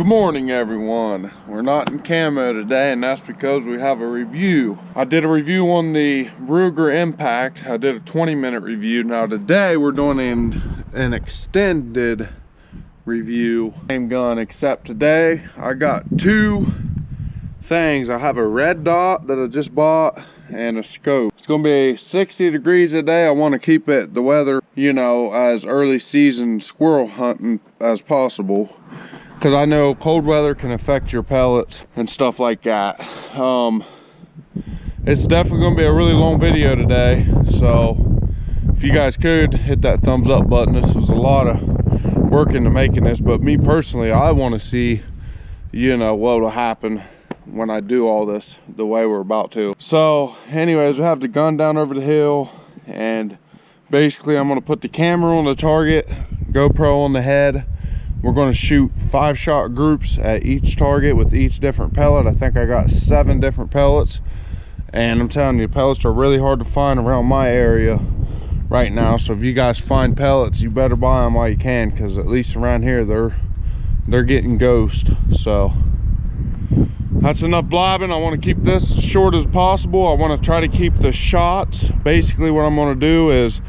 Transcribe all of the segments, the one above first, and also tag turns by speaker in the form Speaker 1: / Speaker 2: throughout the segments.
Speaker 1: Good morning, everyone. We're not in camo today, and that's because we have a review. I did a review on the Ruger Impact. I did a 20-minute review. Now today we're doing an extended review. Same gun, except today I got two things. I have a red dot that I just bought and a scope. It's gonna be 60 degrees a day. I want to keep it the weather, you know, as early season squirrel hunting as possible, because I know cold weather can affect your pellets and stuff like that. It's definitely gonna be a really long video today, so if you guys could hit that thumbs up button. This was a lot of work into making this, but me personally, I want to see, you know, what will happen when I do all this the way we're about to. So anyways, we have the gun down over the hill, and basically I'm going to put the camera on the target, GoPro on the head. We're going to shoot 5-shot groups at each target with each different pellet. I think I got 7 different pellets, and I'm telling you, pellets are really hard to find around my area right now. So if you guys find pellets, you better buy them while you can, because at least around here they're getting ghost. So that's enough blabbing. I want to keep this as short as possible. I want to try to keep the shots. Basically what I'm going to do is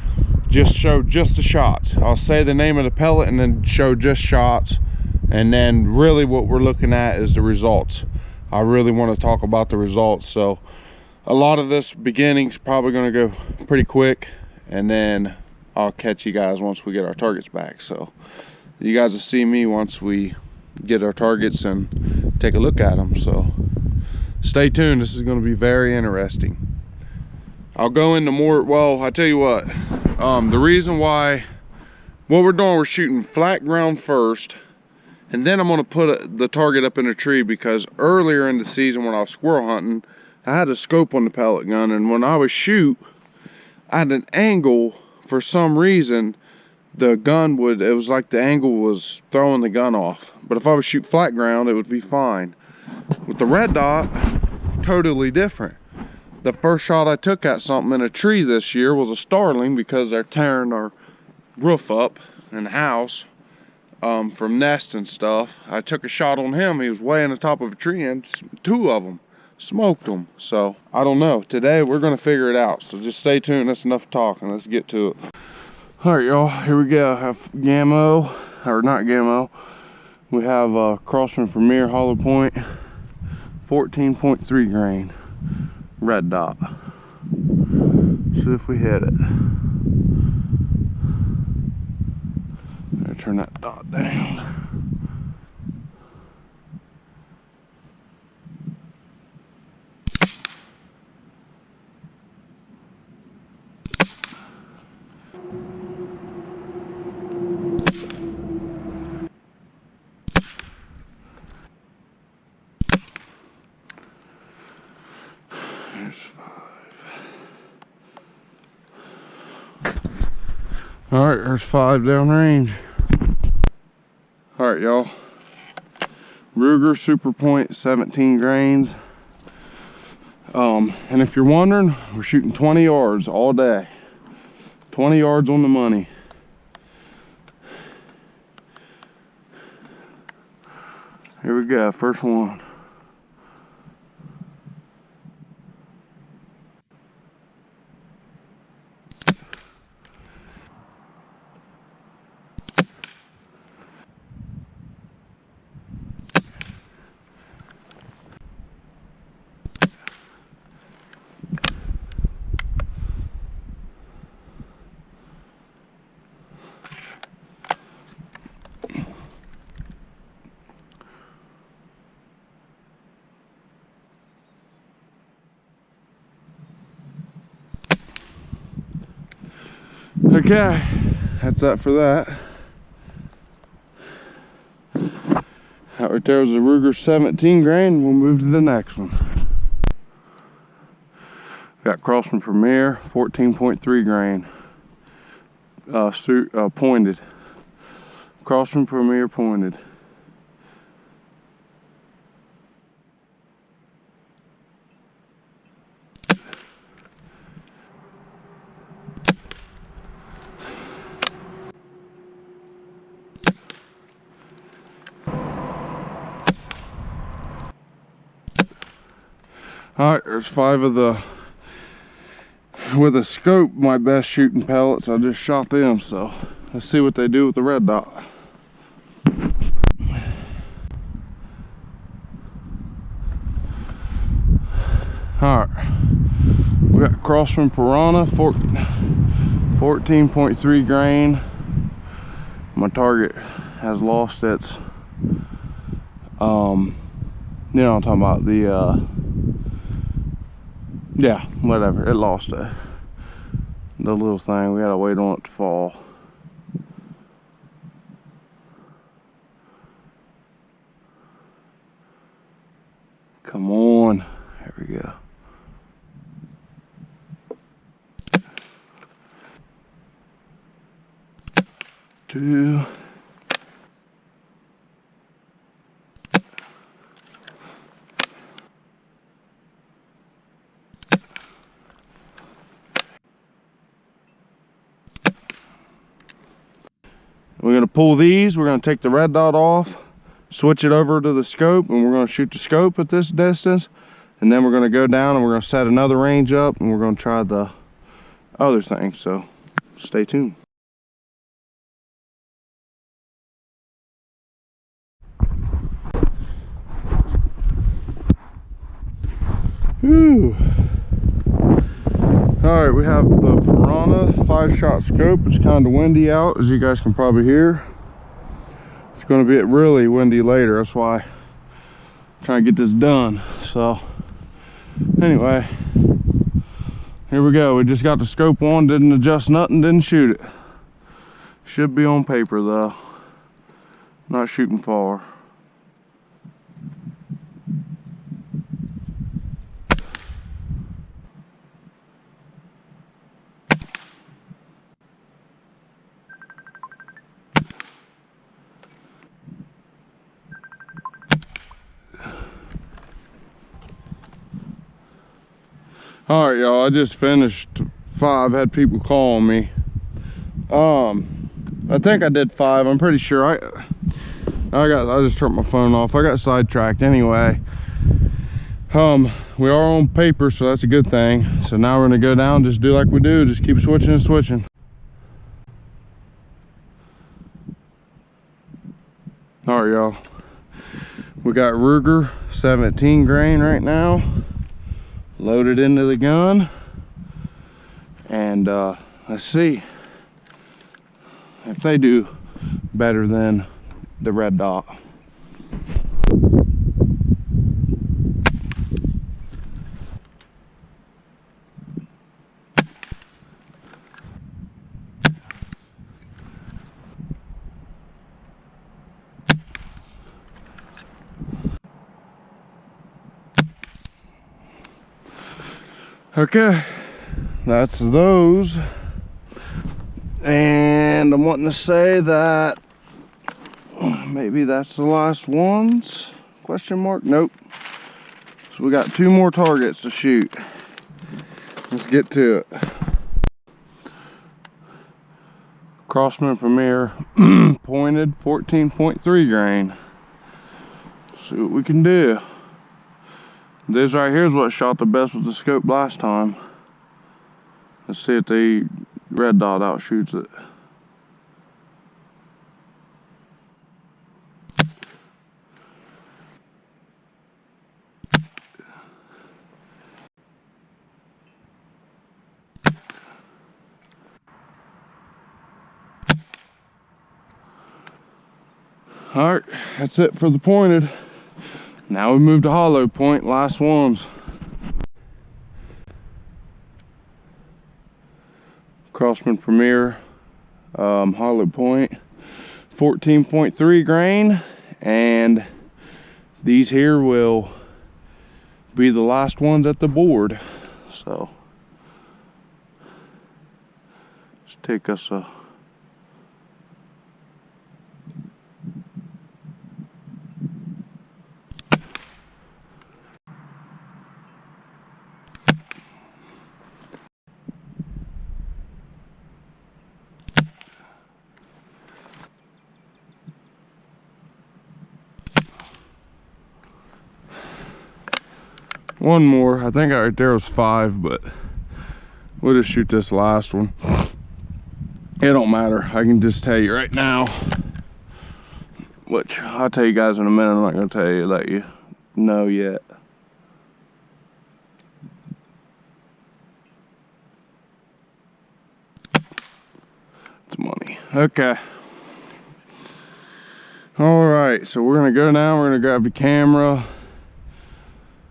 Speaker 1: just show just the shots. I'll say the name of the pellet and then show just shots, and then really what we're looking at is the results. I really want to talk about the results. So a lot of this beginning's probably going to go pretty quick, and then I'll catch you guys once we get our targets back. So you guys will see me once we get our targets and take a look at them. So stay tuned. This is going to be very interesting. I'll go into more. Well, I tell you what, the reason why, what we're doing, we're shooting flat ground first, and then I'm going to put the target up in a tree, because earlier in the season when I was squirrel hunting, I had a scope on the pellet gun, and when I would shoot at an angle, for some reason the gun would, it was like the angle was throwing the gun off. But if I would shoot flat ground, it would be fine. With the red dot, totally different. The first shot I took at something in a tree this year was a starling, because they're tearing our roof up in the house from nests and stuff. I took a shot on him. He was way in the top of a tree, and 2 of them smoked them. So I don't know. Today we're gonna figure it out. So just stay tuned. That's enough talking. Let's get to it. All right, y'all, here we go. I have Gammo, or not Gammo. We have Crosman Premier Hollow Point, 14.3 grain, red dot. See if we hit it. Gotta turn that dot down. There's 5. All right, there's 5 downrange. All right, y'all. Ruger Super Point, 17 grains. And if you're wondering, we're shooting 20 yards all day. 20 yards on the money. Here we go, first one. Okay, that's that for that. That right there was the Ruger 17 grain. We'll move to the next one. Got Crosman Premier, 14.3 grain. Pointed. Crosman Premier pointed. All right, there's 5 of the, with a scope, my best shooting pellets. I just shot them, so let's see what they do with the red dot. All right, we got Crossman Piranha, 14.3 grain. My target has lost its, you know what I'm talking about, the, yeah, whatever, it lost it. The little thing, we gotta wait on it to fall. Come on, there we go. Two. We're gonna pull these, we're gonna take the red dot off, switch it over to the scope, and we're gonna shoot the scope at this distance, and then we're gonna go down and we're gonna set another range up, and we're gonna try the other thing, so stay tuned. Whew. All right, we have the Piranha 5-shot scope. It's kind of windy out, as you guys can probably hear. It's going to be really windy later. That's why I'm trying to get this done. So anyway, here we go. We just got the scope on, didn't adjust nothing, didn't shoot it. Should be on paper though. Not shooting far. All right, y'all, I just finished 5, had people calling me. I think I did 5, I'm pretty sure. I just turned my phone off. I got sidetracked anyway. We are on paper, so that's a good thing. So now we're gonna go down, just do like we do, just keep switching and switching. All right, y'all, we got Ruger 17 grain right now loaded into the gun, and let's see if they do better than the red dot. Okay, that's those. And I'm wanting to say that maybe that's the last ones, question mark. Nope. So we got 2 more targets to shoot. Let's get to it. Crossman Premier pointed 14.3 grain. See what we can do. This right here is what shot the best with the scope last time. Let's see if the red dot outshoots it. All right, that's it for the pointed. Now we move to hollow point, last ones. Crossman Premier, hollow point, 14.3 grain, and these here will be the last ones at the board. So let's take us a One more. I think right there was 5, but we'll just shoot this last one. It don't matter. I can just tell you right now, which I'll tell you guys in a minute. I'm not gonna tell you, let you know yet. It's money. Okay. All right, so we're gonna go now. We're gonna grab the camera,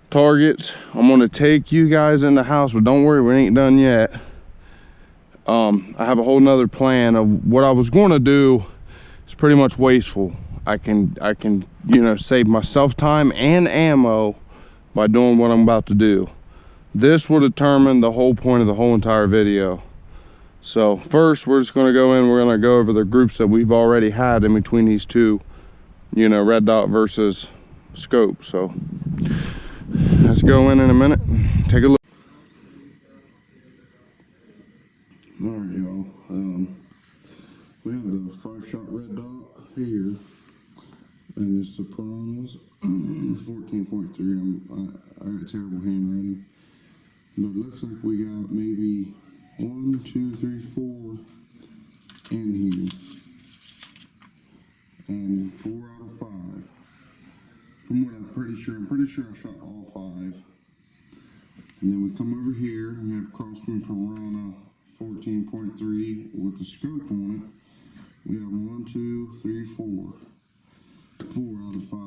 Speaker 1: targets. I'm gonna take you guys in the house, but don't worry, we ain't done yet. I have a whole nother plan of what I was gonna do. It's pretty much wasteful. I can, you know, save myself time and ammo by doing what I'm about to do. This will determine the whole point of the whole entire video. So first, we're just gonna go in, we're gonna go over the groups that we've already had in between these two, you know, red dot versus scope. So let's go in a minute, take a look. All right, y'all. We have the 5-shot red dot here, and it's the Piranhas 14.3. I got terrible handwriting, but it looks like we got maybe 1, 2, 3, 4 in here, and 4 out of 5. From what I'm pretty sure I shot all 5. And then we come over here, we have Crossman Piranha 14.3 with the scope on it. We have 1, 2, 3, 4. 4 out of 5.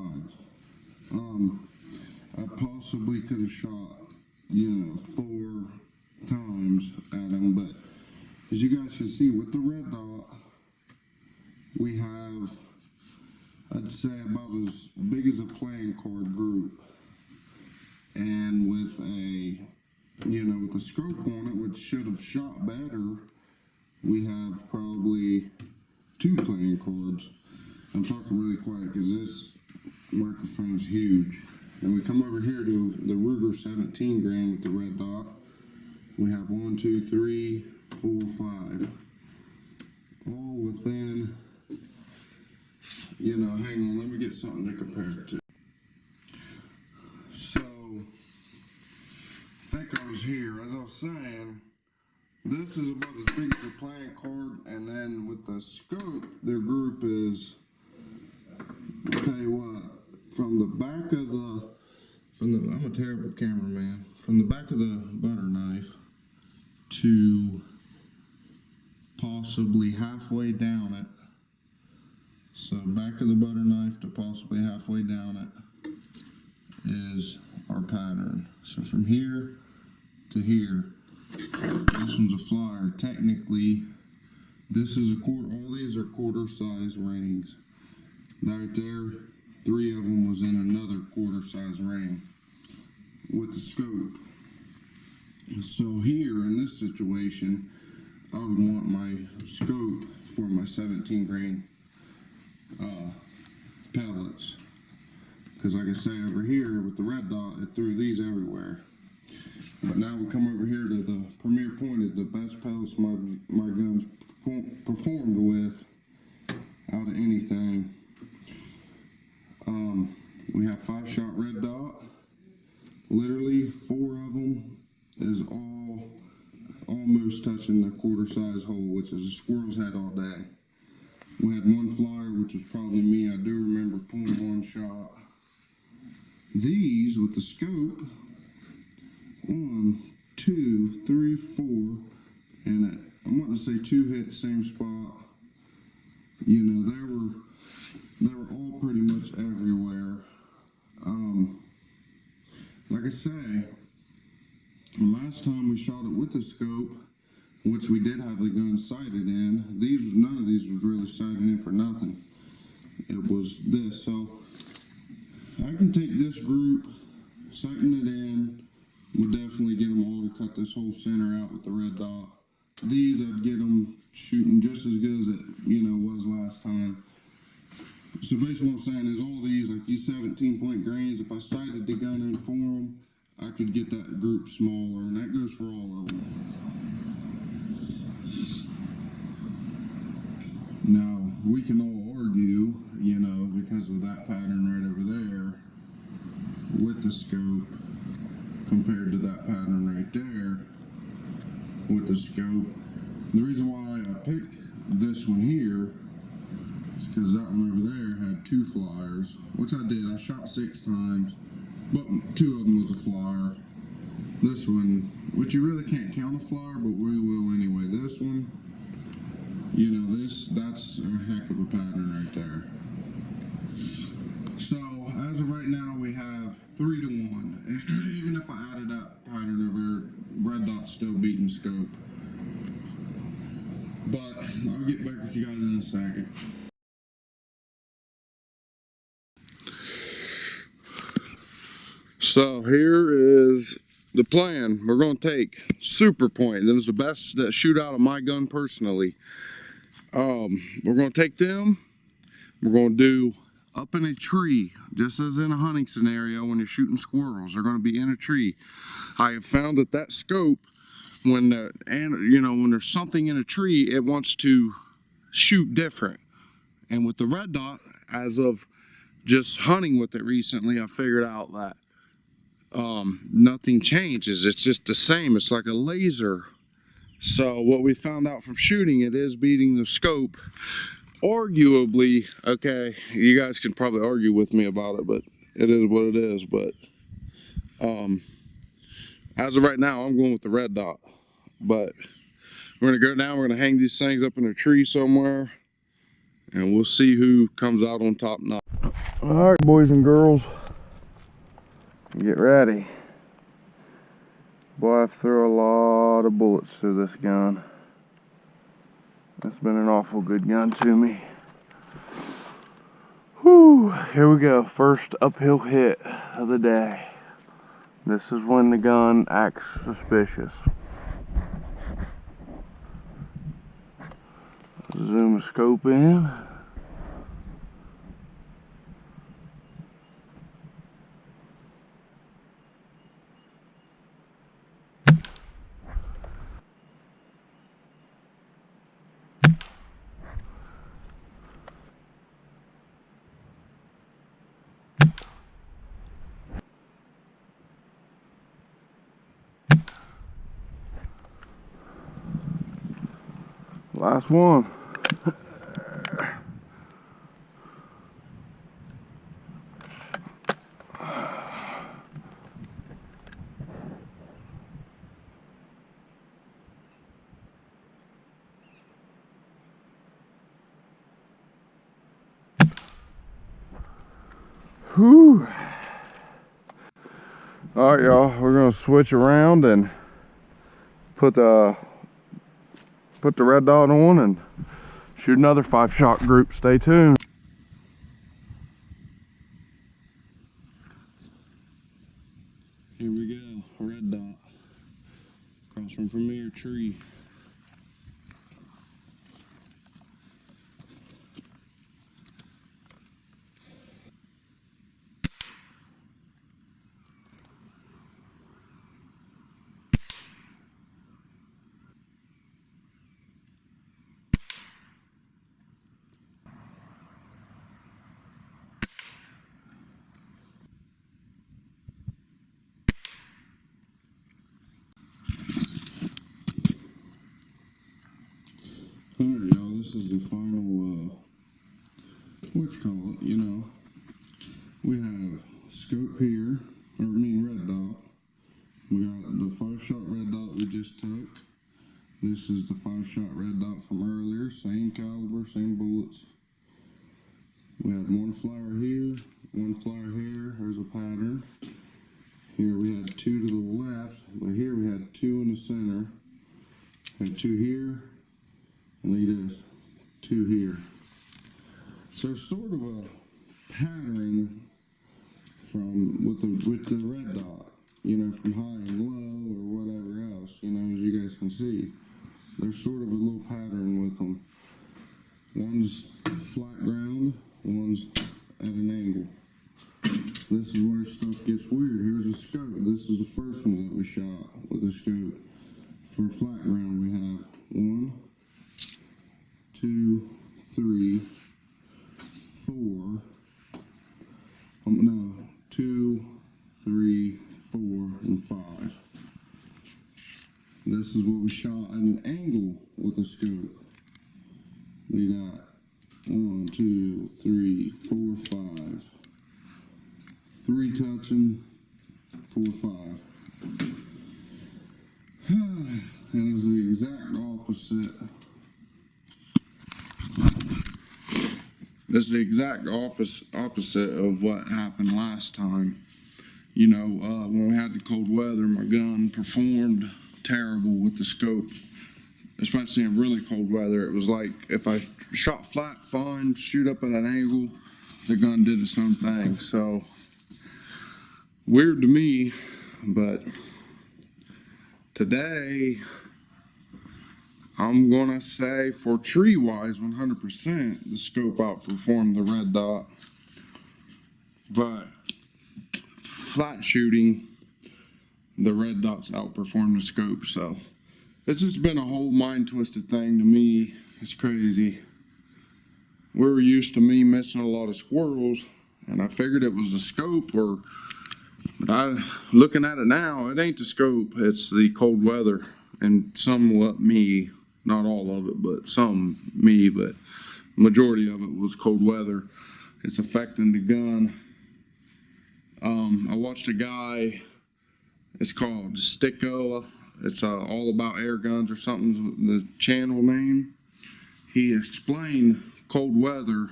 Speaker 1: I possibly could have shot, you know, 4 times at them, but as you guys can see with the red dot, we have, I'd say, about as big as a playing card group. And with a, you know, with a scope on it, which should have shot better, we have probably 2 playing cards. I'm talking really quiet because this microphone is huge. And we come over here to the Ruger 17 grain with the red dot. We have 1, 2, 3, 4, 5. All within, you know, hang on, let me get something to compare it to. So, I think I was here. As I was saying, this is about as big as a playing card, and then with the scope, their group is, I'll tell you what, from the back of the, I'm a terrible cameraman, from the back of the butter knife to possibly halfway down it. So back of the butter knife to possibly halfway down it is our pattern. So from here to here, this one's a flyer. Technically, this is a quarter, all these are quarter size rings. Right there, 3 of them was in another quarter size ring with the scope. So here in this situation, I would want my scope for my 17 grain pellets, because like I say, over here with the red dot, it threw these everywhere. But now we come over here to the premier pointed, the best pellets my guns performed with out of anything. We have 5-shot red dot. Literally 4 of them is almost touching the quarter size hole, which is a squirrel's head all day. We had 1 flyer, which was probably me. I do remember pulling 1 shot. These with the scope, 1, 2, 3, 4, and I'm wanting to say 2 hit the same spot. You know, they were all pretty much everywhere. Like I say, the last time we shot it with the scope, which we did have the gun sighted in, none of these was really sighted in for nothing. It was this, so I can take this group, sighting it in, would definitely get them all to cut this whole center out with the red dot. These, I'd get them shooting just as good as it, you know, was last time. So basically what I'm saying is all these, like these 17-point grains, if I sighted the gun in for them, I could get that group smaller, and that goes for all of them. Now, we can all argue, you know, because of that pattern right over there, with the scope,
Speaker 2: compared to that pattern right there with the scope. The reason why I picked this one here is because that one over there had 2 flyers, which I did. I shot 6 times, but 2 of them was a flyer. This one, which you really can't count a flyer, but we will anyway. This one, you know, that's a heck of a pattern right there. So as of right now, we have 3 to 1. Even if I added that pattern over, red dot's still beating scope. But I'll get back with you guys in a second. So here is the plan. We're going to take Super Point. Them's the best that shoot out of my gun personally. We're going to take them. We're going to do up in a tree, just as in a hunting scenario when you're shooting squirrels. They're going to be in a tree. I have found that scope, when when there's something in a tree, it wants to shoot different. And with the red dot, as of just hunting with it recently, I figured out that nothing changes. It's just the same. It's like a laser. So what we found out from shooting it is beating the scope. Arguably, okay, you guys can probably argue with me about it, but it is what it is. But as of right now, I'm going with the red dot. But we're gonna go down, we're gonna hang these things up in a tree somewhere, and we'll see who comes out on top now. All right, boys and girls, get ready. Boy, I threw a lot of bullets through this gun. It's been an awful good gun to me. Whew, here we go. First uphill hit of the day. This is when the gun acts suspicious. Zoom the scope in. Last one. Whew. All right, y'all, we're gonna switch around and put the red dot on and shoot another 5-shot group. Stay tuned. Here we go, red dot across from Premier Tree. Alright, y'all, this is the final, we have scope here, red dot. We got the 5-shot red dot we just took. This is the 5-shot red dot from earlier, same caliber, same bullets. We had 1 flyer here, 1 flyer here, there's a pattern. Here we had 2 to the left, but here we had 2 in the center. Had 2 here, and look at this, 2 here. So it's sort of a pattern with the red dot, from high and low or whatever else, as you guys can see. There's sort of a little pattern with them. One's flat ground, one's at an angle. This is where stuff gets weird. Here's a scope. This is the first one that we shot with the scope. For flat ground, we have 1, 2, 3, 4. No, 2, 3, 4, and 5. This is what we shot at an angle with a scope. We got 1, 2, 3, 4, 5. 3 touching, 4, 5. And it's the exact opposite. That's the exact opposite of what happened last time. You know, when we had the cold weather, my gun performed terrible with the scope, especially in really cold weather. It was like if I shot flat, fine, shoot up at an angle, the gun did its own thing. So weird to me, but today I'm gonna say for tree wise 100% the scope outperformed the red dot, but flat shooting the red dots outperformed the scope. So it's just been a whole mind twisted thing to me. It's crazy. We were used to me missing a lot of squirrels, and I figured it was the scope, but looking at it now, it ain't the scope, it's the cold weather, and somewhat me, not all of it, but some me, but majority of it was cold weather. It's affecting the gun. I watched a guy, it's called Sticko, it's all about air guns or something's the channel name. He explained cold weather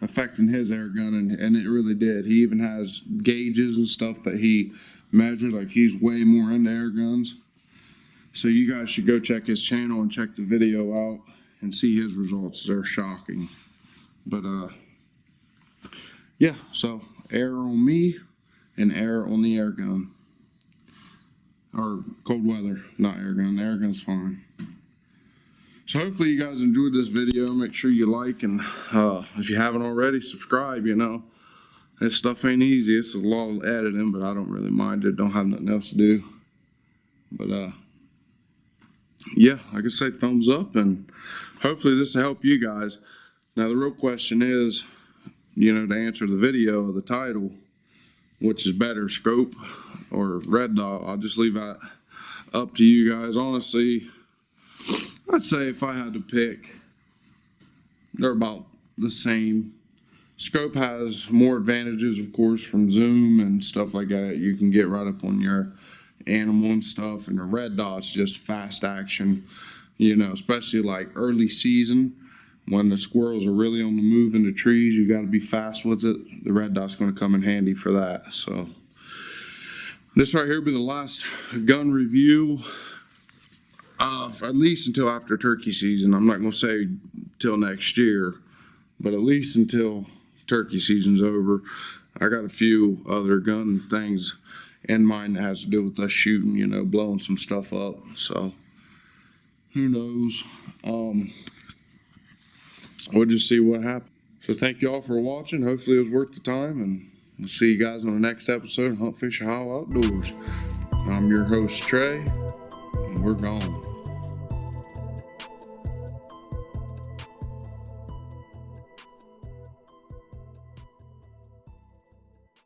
Speaker 2: affecting his air gun, and it really did. He even has gauges and stuff that he measured, like he's way more into air guns. So you guys should go check his channel and check the video out and see his results. They're shocking. But yeah, so air on me and air on the air gun. Or cold weather, not air gun. The air gun's fine. So hopefully you guys enjoyed this video. Make sure you like, and if you haven't already, subscribe. You know, this stuff ain't easy. It's a lot of editing, but I don't really mind it. Don't have nothing else to do. But yeah, like I say, thumbs up, and hopefully this will help you guys. Now the real question is, you know, to answer the video, the title, which is better, scope or red dot, I'll just leave that up to you guys. Honestly, I'd say if I had to pick, they're about the same. Scope has more advantages, of course, from zoom and stuff like that. You can get right up on your animal and stuff, and the red dot's just fast action, you know, especially like early season when the squirrels are really on the move in the trees. You got to be fast with it. The red dot's going to come in handy for that. So this right here will be the last gun review, at least until after turkey season. I'm not going to say till next year, but at least until turkey season's over. I got a few other gun things in mind that has to do with us shooting, you know, blowing some stuff up. So who knows? We'll just see what happens. So thank you all for watching. Hopefully it was worth the time, and we'll see you guys on the next episode of Huntfishohio Outdoors. I'm your host, Trey, and we're gone.